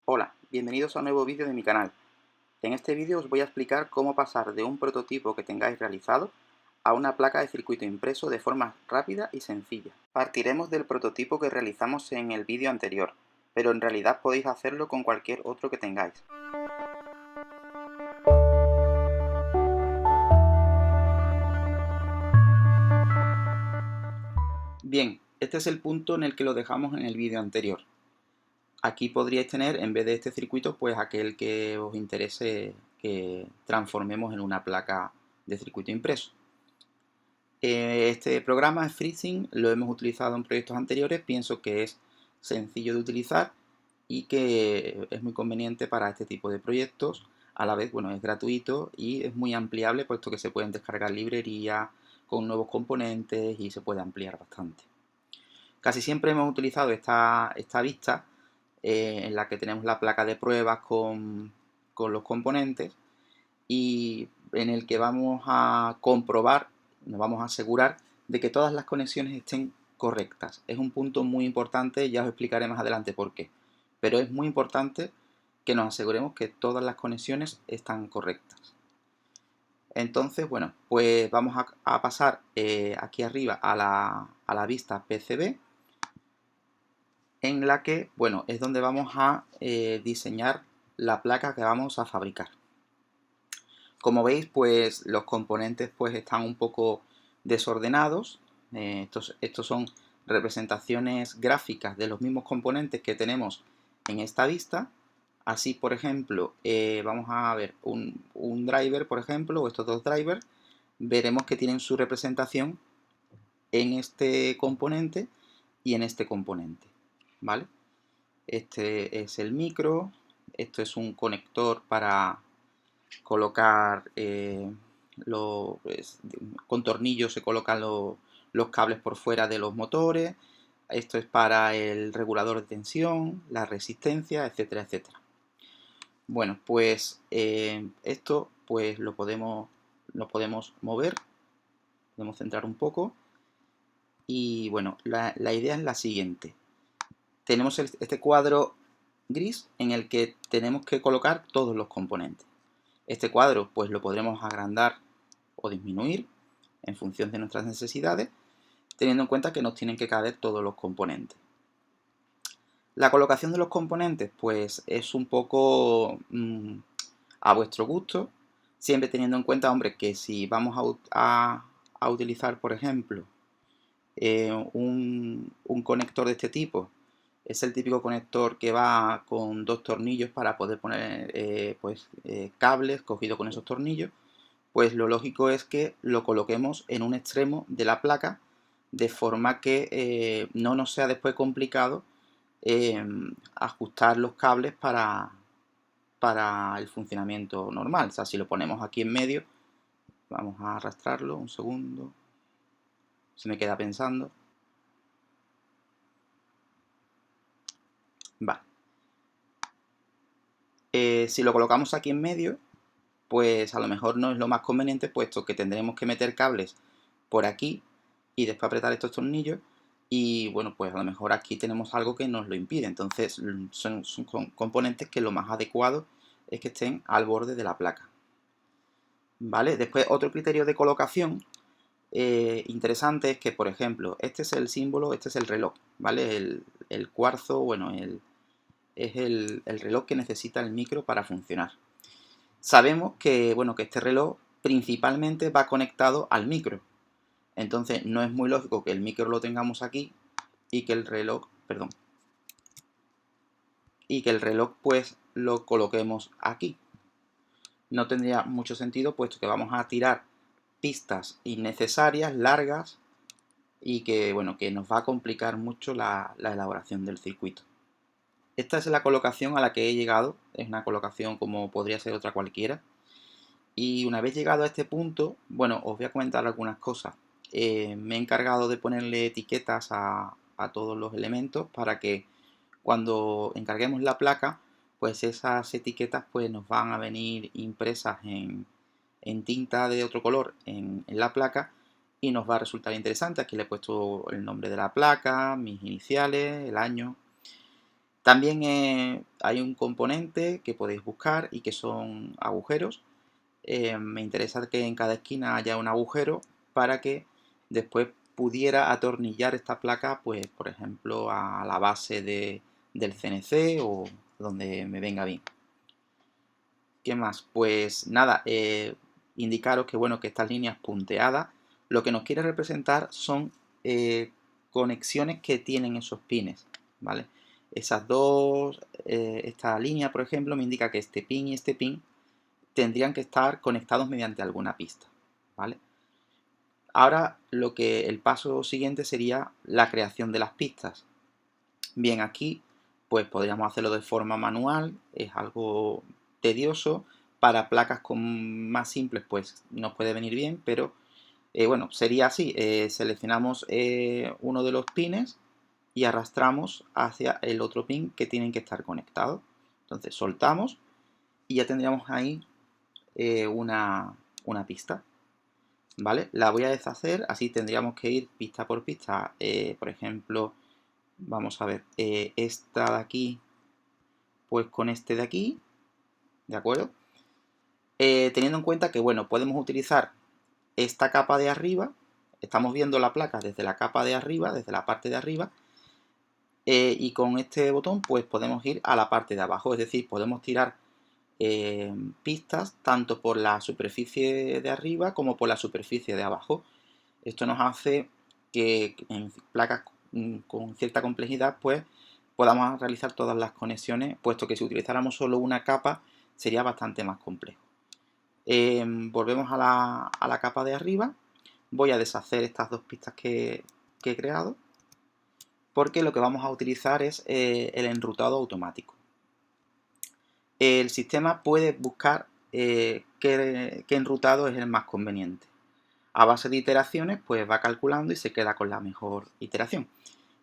Hola, bienvenidos a un nuevo vídeo de mi canal. En este vídeo os voy a explicar cómo pasar de un prototipo que tengáis realizado a una placa de circuito impreso de forma rápida y sencilla. Partiremos del prototipo que realizamos en el vídeo anterior, pero en realidad podéis hacerlo con cualquier otro que tengáis. Bien, este es el punto en el que lo dejamos en el vídeo anterior. Aquí podríais tener, en vez de este circuito, pues aquel que os interese que transformemos en una placa de circuito impreso. Este programa es FreeSync, lo hemos utilizado en proyectos anteriores, pienso que es sencillo de utilizar y que es muy conveniente para este tipo de proyectos. A la vez, bueno, es gratuito y es muy ampliable, puesto que se pueden descargar librerías con nuevos componentes y se puede ampliar bastante. Casi siempre hemos utilizado esta vista en la que tenemos la placa de pruebas con los componentes y en el que vamos a comprobar, nos vamos a asegurar de que todas las conexiones estén correctas. Es un punto muy importante, ya os explicaré más adelante por qué. Pero es muy importante que nos aseguremos que todas las conexiones están correctas. Entonces, bueno, pues vamos a pasar aquí arriba a la vista PCB, en la que, bueno, es donde vamos a diseñar la placa que vamos a fabricar. Como veis, pues los componentes pues están un poco desordenados. Estos son representaciones gráficas de los mismos componentes que tenemos en esta vista. Así, por ejemplo, vamos a ver un driver, por ejemplo, o estos dos drivers, veremos que tienen su representación en este componente y en este componente, ¿vale? Este es el micro, esto es un conector para colocar pues, con tornillos se colocan los cables por fuera de los motores. Esto es para el regulador de tensión, la resistencia, etcétera, etcétera. Bueno, pues esto pues lo podemos mover, podemos centrar un poco. Y bueno, la idea es la siguiente. Tenemos este cuadro gris en el que tenemos que colocar todos los componentes. Este cuadro pues lo podremos agrandar o disminuir en función de nuestras necesidades, teniendo en cuenta que nos tienen que caber todos los componentes. La colocación de los componentes pues es un poco a vuestro gusto, siempre teniendo en cuenta, hombre, que si vamos a utilizar, por ejemplo, un conector de este tipo, es el típico conector que va con dos tornillos para poder poner cables cogidos con esos tornillos, pues lo lógico es que lo coloquemos en un extremo de la placa de forma que no nos sea después complicado eh, ajustar los cables para el funcionamiento normal. O sea, si lo ponemos aquí en medio, vamos a arrastrarlo un segundo, se me queda pensando. Vale. Si lo colocamos aquí en medio, pues a lo mejor no es lo más conveniente, puesto que tendremos que meter cables por aquí y después apretar estos tornillos y bueno, pues a lo mejor aquí tenemos algo que nos lo impide. Entonces son componentes que lo más adecuado es que estén al borde de la placa. ¿Vale? Después otro criterio de colocación interesante es que, por ejemplo, este es el símbolo, este es el reloj, ¿vale? El cuarzo, bueno, es el reloj que necesita el micro para funcionar. Sabemos que, bueno, que este reloj principalmente va conectado al micro. Entonces no es muy lógico que el micro lo tengamos aquí y que el reloj, perdón, y que el reloj pues lo coloquemos aquí. No tendría mucho sentido, puesto que vamos a tirar pistas innecesarias, largas, y que, bueno, que nos va a complicar mucho la elaboración del circuito. Esta es la colocación a la que he llegado, es una colocación como podría ser otra cualquiera. Y una vez llegado a este punto, bueno, os voy a comentar algunas cosas. Me he encargado de ponerle etiquetas a todos los elementos para que cuando encarguemos la placa, pues esas etiquetas pues nos van a venir impresas en tinta de otro color en la placa y nos va a resultar interesante. Aquí le he puesto el nombre de la placa, mis iniciales, el año. También hay un componente que podéis buscar y que son agujeros. Me interesa que en cada esquina haya un agujero para que después pudiera atornillar esta placa, pues por ejemplo a la base del CNC o donde me venga bien. ¿Qué más? Pues nada, indicaros que bueno, que estas líneas punteadas lo que nos quiere representar son conexiones que tienen esos pines, ¿vale? Esas dos, esta línea por ejemplo me indica que este pin y este pin tendrían que estar conectados mediante alguna pista, ¿vale? Ahora el paso siguiente sería la creación de las pistas. Bien, aquí pues podríamos hacerlo de forma manual, es algo tedioso. Para placas más simples pues nos puede venir bien, pero bueno, sería así, seleccionamos uno de los pines y arrastramos hacia el otro pin que tienen que estar conectados. Entonces soltamos y ya tendríamos ahí una pista, ¿vale? La voy a deshacer, así tendríamos que ir pista por pista. Por ejemplo, vamos a ver, esta de aquí, pues con este de aquí, ¿de acuerdo? Teniendo en cuenta que, bueno, podemos utilizar esta capa de arriba, estamos viendo la placa desde la capa de arriba, desde la parte de arriba, y con este botón pues podemos ir a la parte de abajo, es decir, podemos tirar pistas tanto por la superficie de arriba como por la superficie de abajo. Esto nos hace que en placas con cierta complejidad pues podamos realizar todas las conexiones, puesto que si utilizáramos solo una capa sería bastante más complejo. Volvemos a la capa de arriba, voy a deshacer estas dos pistas que he creado, porque lo que vamos a utilizar es el enrutado automático. El sistema puede buscar qué enrutado es el más conveniente. A base de iteraciones, pues va calculando y se queda con la mejor iteración.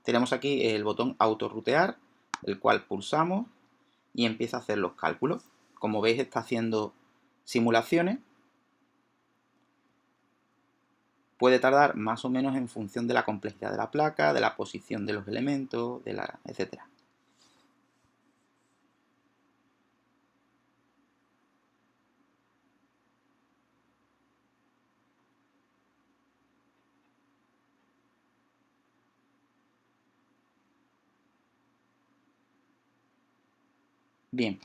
Tenemos aquí el botón autorrutear, el cual pulsamos y empieza a hacer los cálculos. Como veis, está haciendo simulaciones. Puede tardar más o menos en función de la complejidad de la placa, de la posición de los elementos, etc. Bien,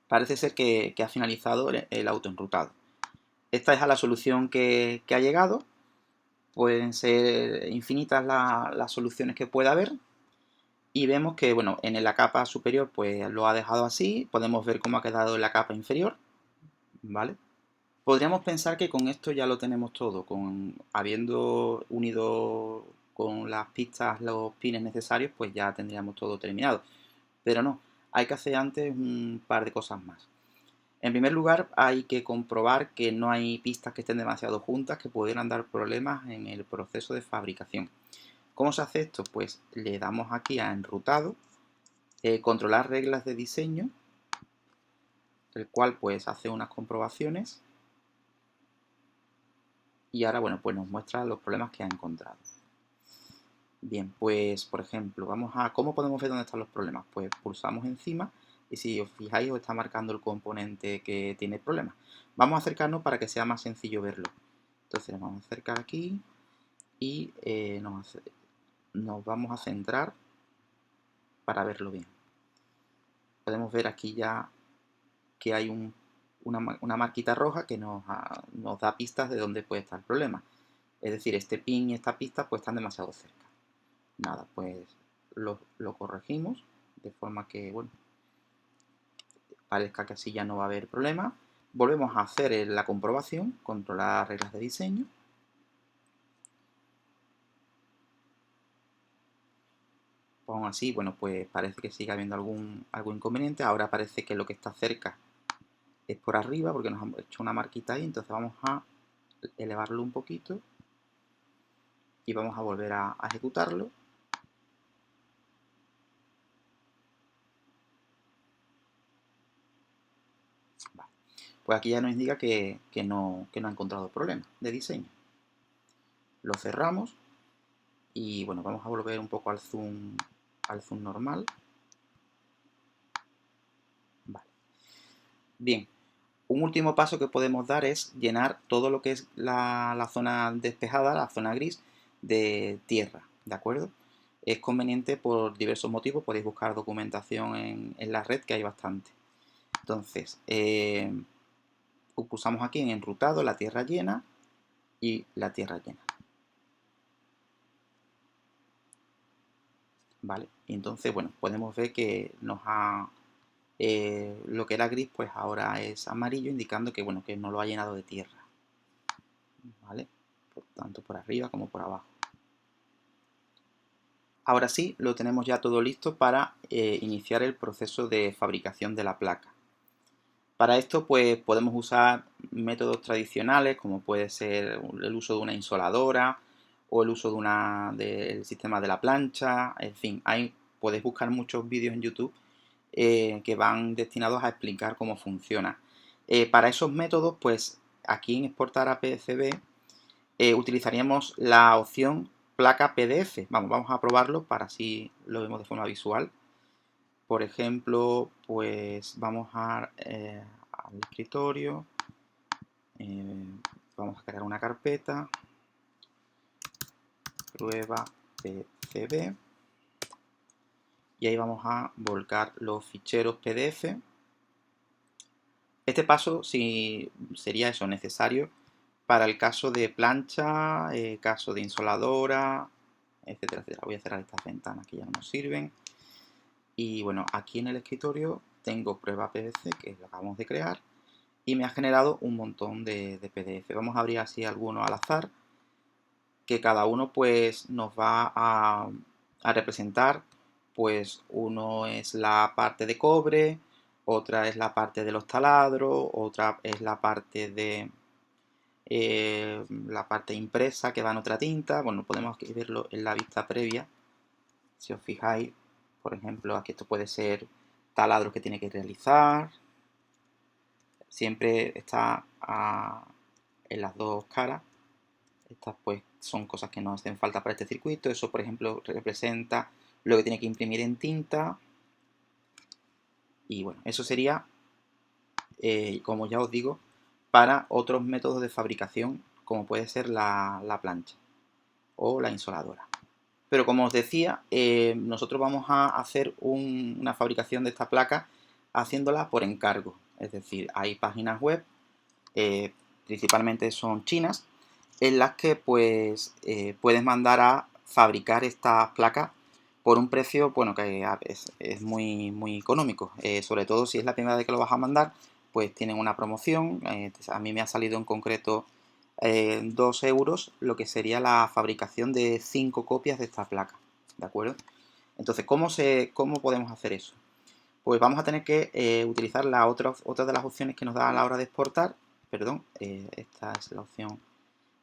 parece ser que ha finalizado el autoenrutado. Esta es a la solución que ha llegado. Pueden ser infinitas las soluciones que pueda haber. Y vemos que, bueno, en la capa superior pues lo ha dejado así. Podemos ver cómo ha quedado en la capa inferior, ¿vale? Podríamos pensar que con esto ya lo tenemos todo, habiendo unido con las pistas los pines necesarios, pues ya tendríamos todo terminado. Pero no, hay que hacer antes un par de cosas más. En primer lugar, hay que comprobar que no hay pistas que estén demasiado juntas que pudieran dar problemas en el proceso de fabricación. ¿Cómo se hace esto? Pues le damos aquí a enrutado, controlar reglas de diseño, el cual pues hace unas comprobaciones y ahora bueno pues nos muestra los problemas que ha encontrado. Bien, pues por ejemplo, ¿cómo podemos ver dónde están los problemas? Pues pulsamos encima y si os fijáis os está marcando el componente que tiene problemas. Vamos a acercarnos para que sea más sencillo verlo. Entonces vamos a acercar aquí y nos vamos a centrar para verlo bien. Podemos ver aquí ya que hay una marquita roja que nos da pistas de dónde puede estar el problema. Es decir, este pin y esta pista pues están demasiado cerca. Nada, pues lo corregimos de forma que, bueno, parezca que así ya no va a haber problema. Volvemos a hacer la comprobación, controlar reglas de diseño. Aún así, bueno, pues parece que sigue habiendo algún inconveniente. Ahora parece que lo que está cerca es por arriba porque nos han hecho una marquita ahí. Entonces vamos a elevarlo un poquito y vamos a volver a ejecutarlo. Vale. Pues aquí ya nos indica que no ha encontrado problemas de diseño. Lo cerramos y bueno, vamos a volver un poco al zoom normal. Bien, un último paso que podemos dar es llenar todo lo que es la zona despejada, la zona gris, de tierra, ¿de acuerdo? Es conveniente por diversos motivos, podéis buscar documentación en la red, que hay bastante. Entonces, pulsamos aquí en enrutado, la tierra llena y la tierra llena. ¿Vale? Y entonces, bueno, podemos ver que nos ha... lo que era gris, pues ahora es amarillo, indicando que, bueno, que no lo ha llenado de tierra. ¿Vale? Tanto por arriba como por abajo. Ahora sí, lo tenemos ya todo listo para iniciar el proceso de fabricación de la placa. Para esto, pues podemos usar métodos tradicionales, como puede ser el uso de una insoladora o el uso del sistema de la plancha. En fin, podéis buscar muchos vídeos en YouTube que van destinados a explicar cómo funciona. Para esos métodos, pues aquí en exportar a PCB utilizaríamos la opción placa PDF. Vamos a probarlo para así lo vemos de forma visual. Por ejemplo, pues vamos al escritorio, vamos a crear una carpeta, prueba PCB, y ahí vamos a volcar los ficheros PDF. Este paso sí sería eso, necesario para el caso de plancha, caso de insoladora, etcétera, etcétera. Voy a cerrar estas ventanas que ya no nos sirven. Y bueno, aquí en el escritorio tengo prueba PVC, que es lo que acabamos de crear, y me ha generado un montón de PDF. Vamos a abrir así algunos al azar, que cada uno pues nos va a representar, pues uno es la parte de cobre, otra es la parte de los taladros, otra es la parte de la parte impresa que va en otra tinta. Bueno, podemos verlo en la vista previa. Si os fijáis, por ejemplo, aquí esto puede ser taladros que tiene que realizar. Siempre está en las dos caras. Estas pues son cosas que no hacen falta para este circuito. Eso, por ejemplo, representa lo que tiene que imprimir en tinta. Y bueno, eso sería, como ya os digo, para otros métodos de fabricación, como puede ser la plancha o la insoladora. Pero como os decía, nosotros vamos a hacer una fabricación de esta placa haciéndola por encargo. Es decir, hay páginas web, principalmente son chinas, en las que pues puedes mandar a fabricar estas placas por un precio, bueno, que es muy, muy económico. Sobre todo si es la primera vez que lo vas a mandar, pues tienen una promoción. A mí me ha salido en concreto 2 euros lo que sería la fabricación de 5 copias de esta placa, ¿de acuerdo? Entonces, ¿cómo podemos hacer eso? Pues vamos a tener que utilizar otra de las opciones que nos da a la hora de exportar. Perdón, esta es la opción.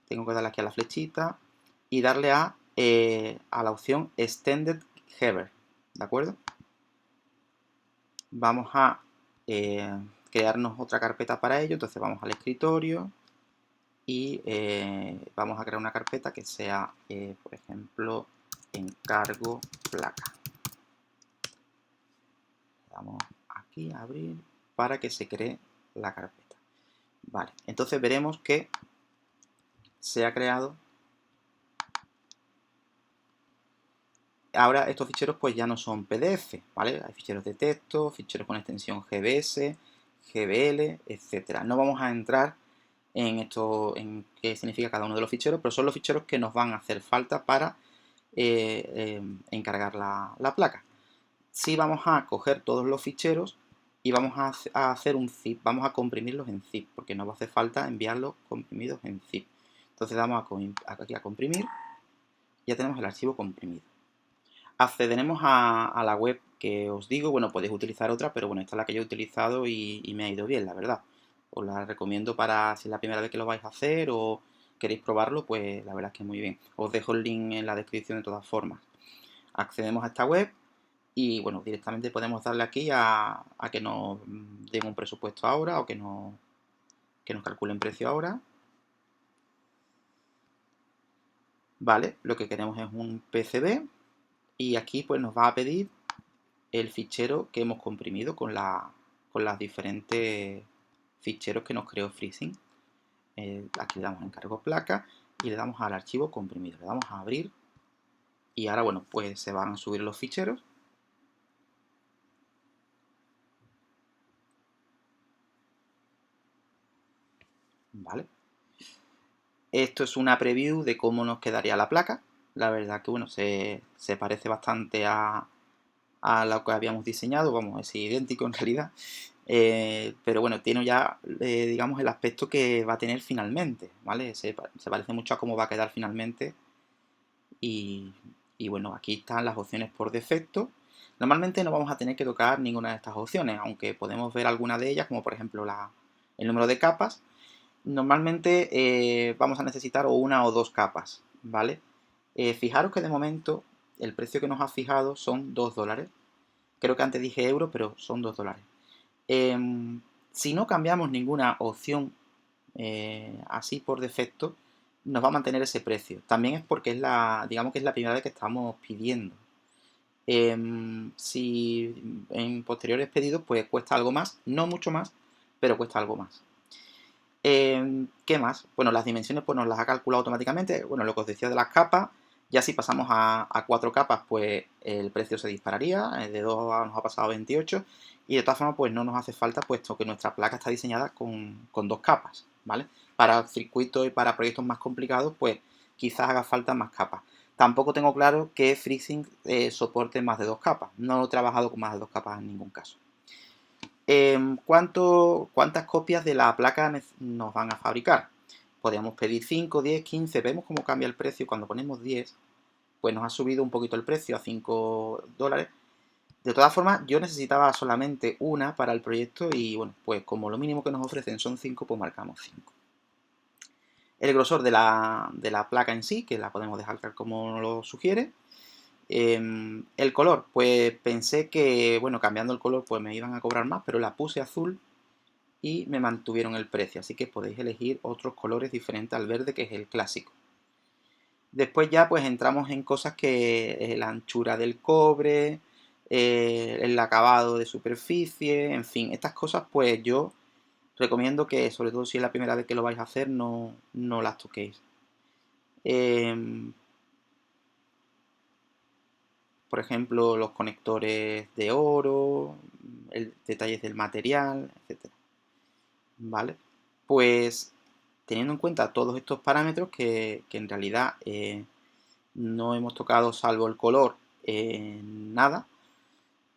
Tengo que darle aquí a la flechita y darle a la opción Extended Header, ¿de acuerdo? Vamos a crearnos otra carpeta para ello. Entonces vamos al escritorio y vamos a crear una carpeta que sea, por ejemplo, encargo placa. Le damos aquí a abrir para que se cree la carpeta. Vale, entonces veremos que se ha creado. Ahora estos ficheros pues ya no son PDF, ¿vale? Hay ficheros de texto, ficheros con extensión GBS, GBL, etcétera. No vamos a entrar en esto, en qué significa cada uno de los ficheros, pero son los ficheros que nos van a hacer falta para encargar la placa. Sí vamos a coger todos los ficheros y vamos a hacer un zip, vamos a comprimirlos en zip, porque nos va a hacer falta enviarlos comprimidos en zip. Entonces damos aquí a comprimir, ya tenemos el archivo comprimido. Accederemos a la web que os digo. Bueno, podéis utilizar otra, pero bueno, esta es la que yo he utilizado y me ha ido bien, la verdad. Os la recomiendo para si es la primera vez que lo vais a hacer o queréis probarlo, pues la verdad es que es muy bien. Os dejo el link en la descripción de todas formas. Accedemos a esta web y bueno, directamente podemos darle aquí a que nos den un presupuesto ahora o que nos calculen precio ahora. Vale, lo que queremos es un PCB y aquí pues nos va a pedir el fichero que hemos comprimido con la con los diferentes ficheros que nos creó FreeSync. Aquí le damos en cargo placa y le damos al archivo comprimido. Le damos a abrir y ahora, bueno, pues se van a subir los ficheros. ¿Vale? Esto es una preview de cómo nos quedaría la placa. La verdad que, bueno, se parece bastante a lo que habíamos diseñado, vamos, es idéntico en realidad. Pero bueno, tiene ya, digamos, el aspecto que va a tener finalmente, ¿vale? Se parece mucho a cómo va a quedar finalmente. Y bueno, aquí están las opciones por defecto. Normalmente no vamos a tener que tocar ninguna de estas opciones, aunque podemos ver alguna de ellas, como por ejemplo el número de capas. Normalmente vamos a necesitar o una o dos capas, ¿vale? Fijaros que de momento el precio que nos ha fijado son 2 dólares. Creo que antes dije euros, pero son 2 dólares. Si no cambiamos ninguna opción así por defecto, nos va a mantener ese precio. También es porque digamos que es la primera vez que estamos pidiendo. Si en posteriores pedidos, pues cuesta algo más, no mucho más, pero cuesta algo más. ¿Qué más? Bueno, las dimensiones pues nos las ha calculado automáticamente. Bueno, lo que os decía de las capas, ya si pasamos a 4 capas, pues el precio se dispararía. De 2 nos ha pasado a 28. Y de todas formas, pues no nos hace falta, puesto que nuestra placa está diseñada con 2 capas, ¿vale? Para circuitos y para proyectos más complicados, pues quizás haga falta más capas. Tampoco tengo claro que FreeSync soporte más de 2 capas. No he trabajado con más de 2 capas en ningún caso. ¿Cuántas copias de la placa nos van a fabricar? Podríamos pedir 5, 10, 15. Vemos cómo cambia el precio. Cuando ponemos 10, pues nos ha subido un poquito el precio a 5 dólares. De todas formas, yo necesitaba solamente una para el proyecto y, bueno, pues como lo mínimo que nos ofrecen son 5, pues marcamos 5. El grosor de la placa en sí, que la podemos dejar tal como lo sugiere. El color, pues pensé que, bueno, cambiando el color pues me iban a cobrar más, pero la puse azul y me mantuvieron el precio, así que podéis elegir otros colores diferentes al verde, que es el clásico. Después ya pues entramos en cosas que la anchura del cobre, el acabado de superficie, en fin, estas cosas pues yo recomiendo que, sobre todo si es la primera vez que lo vais a hacer, no las toquéis. Por ejemplo, los conectores de oro, detalles del material, etcétera. ¿Vale? Pues teniendo en cuenta todos estos parámetros que en realidad no hemos tocado salvo el color nada,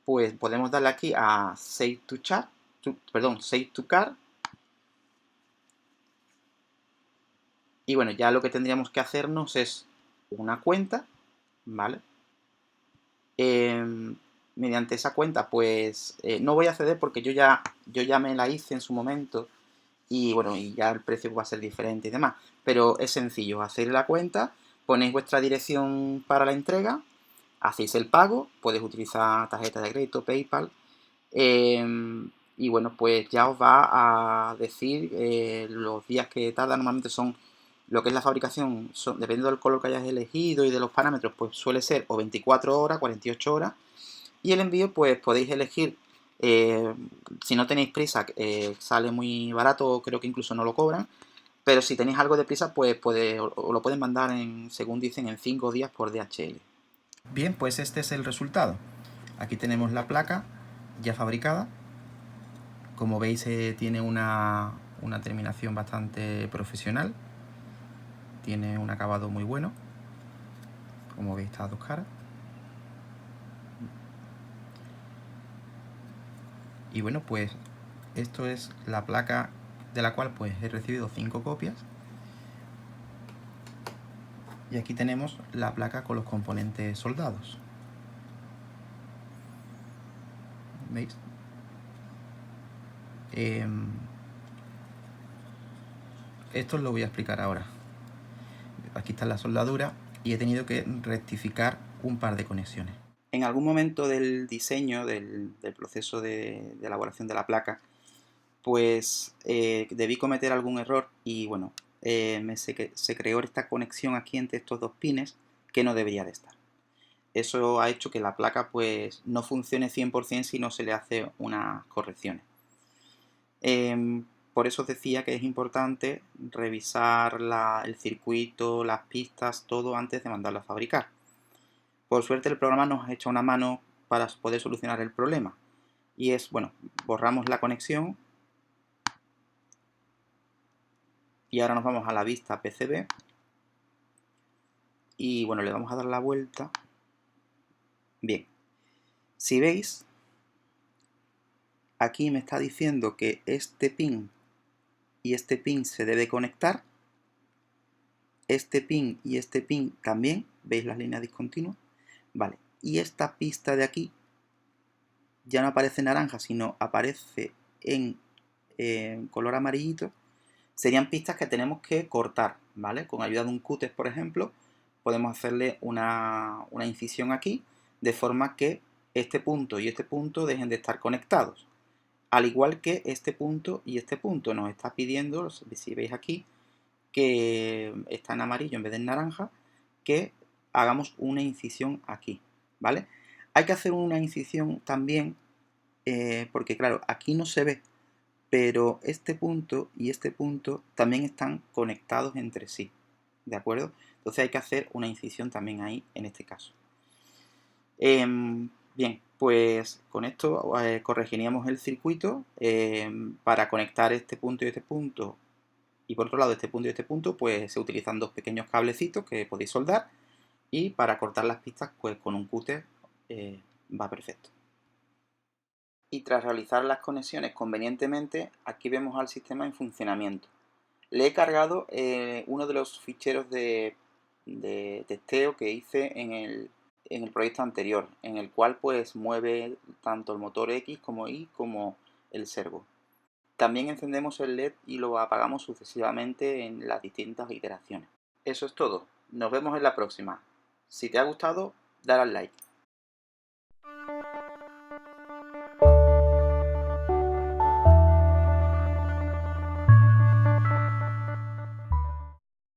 pues podemos darle aquí a Save to Chart, Save to Card. Y bueno, ya lo que tendríamos que hacernos es una cuenta, ¿vale? Mediante esa cuenta, pues no voy a acceder porque yo ya me la hice en su momento y bueno, y ya el precio va a ser diferente y demás. Pero es sencillo, hacéis la cuenta, ponéis vuestra dirección para la entrega, hacéis el pago, podéis utilizar tarjeta de crédito, PayPal, y bueno, pues ya os va a decir los días que tarda. Normalmente son lo que es la fabricación, dependiendo del color que hayas elegido y de los parámetros, pues suele ser o 24 horas, 48 horas. Y el envío, pues podéis elegir, si no tenéis prisa, sale muy barato, creo que incluso no lo cobran. Pero si tenéis algo de prisa, pues os lo pueden mandar, según dicen, en 5 días por DHL. Bien, pues este es el resultado. Aquí tenemos la placa ya fabricada. Como veis, tiene una terminación bastante profesional. Tiene un acabado muy bueno. Como veis, está a 2 caras. Y bueno, pues esto es la placa de la cual pues he recibido 5 copias. Y aquí tenemos la placa con los componentes soldados. ¿Veis? Esto os lo voy a explicar ahora. Aquí está la soldadura y he tenido que rectificar un par de conexiones. En algún momento del diseño, del proceso de elaboración de la placa, pues debí cometer algún error y bueno, se creó esta conexión aquí entre estos dos pines que no debería de estar. Eso ha hecho que la placa pues no funcione 100% si no se le hace unas correcciones. Por eso os decía que es importante revisar el circuito, las pistas, todo antes de mandarlo a fabricar. Por suerte el programa nos ha hecho una mano para poder solucionar el problema. Y es, bueno, borramos la conexión y ahora nos vamos a la vista PCB y bueno, le vamos a dar la vuelta. Bien, si veis, aquí me está diciendo que este pin y este pin se debe conectar. Este pin y este pin también, ¿veis las líneas discontinuas? Vale, y esta pista de aquí ya no aparece naranja, sino aparece en color amarillito. Serían pistas que tenemos que cortar, ¿vale? Con ayuda de un cúter, por ejemplo, podemos hacerle una incisión aquí, de forma que este punto y este punto dejen de estar conectados. Al igual que este punto y este punto nos está pidiendo, si veis aquí, que está en amarillo en vez de en naranja, que hagamos una incisión aquí, ¿vale? Hay que hacer una incisión también, porque claro, aquí no se ve, pero este punto y este punto también están conectados entre sí, ¿de acuerdo? Entonces hay que hacer una incisión también ahí en este caso. Bien, pues con esto corregiríamos el circuito para conectar este punto y este punto. Y por otro lado, este punto y este punto, pues se utilizan dos pequeños cablecitos que podéis soldar. Y para cortar las pistas, pues con un cúter va perfecto. Y tras realizar las conexiones convenientemente, aquí vemos al sistema en funcionamiento. Le he cargado uno de los ficheros de testeo que hice en el proyecto anterior, en el cual pues mueve tanto el motor X como Y como el servo. También encendemos el LED y lo apagamos sucesivamente en las distintas iteraciones. Eso es todo. Nos vemos en la próxima. Si te ha gustado, dale al like.